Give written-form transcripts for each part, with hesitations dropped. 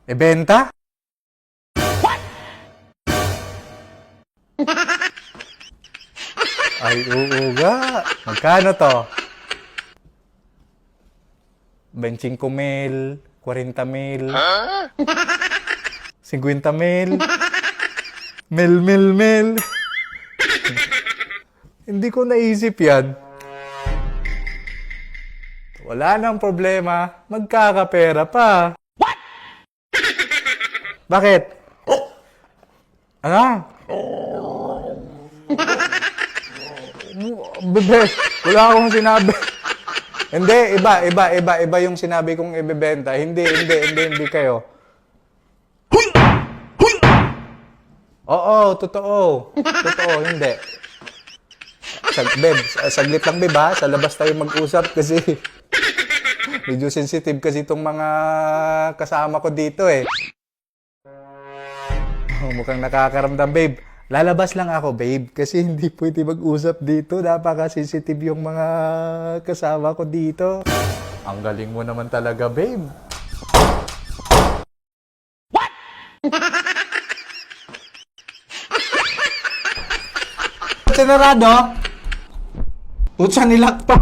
Ibenta? Ay, oo nga. Magkano to? 25 mil, 40 mil, 50 mil, mil. Hindi ko naisip yan. Wala nang problema. Magkakapera pa. What? Bakit? Ano? Bebe, wala akong sinabi. Hindi, iba yung sinabi kong ibebenta. Hindi kayo. Oo, totoo, hindi. Babe, saglit lang, babe, ha? Sa labas tayo mag-usap kasi medyo sensitive kasi itong mga kasama ko dito, eh. Oh, mukhang nakakaramdam, babe. Lalabas lang ako, babe, kasi hindi pwede mag-usap dito. Napaka-sensitive yung mga kasama ko dito. Ang galing mo naman talaga, babe. What? Sinarado? Utsa nilak pa.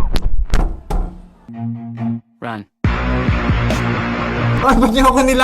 Run. Ay, ba't niyo ako nilak?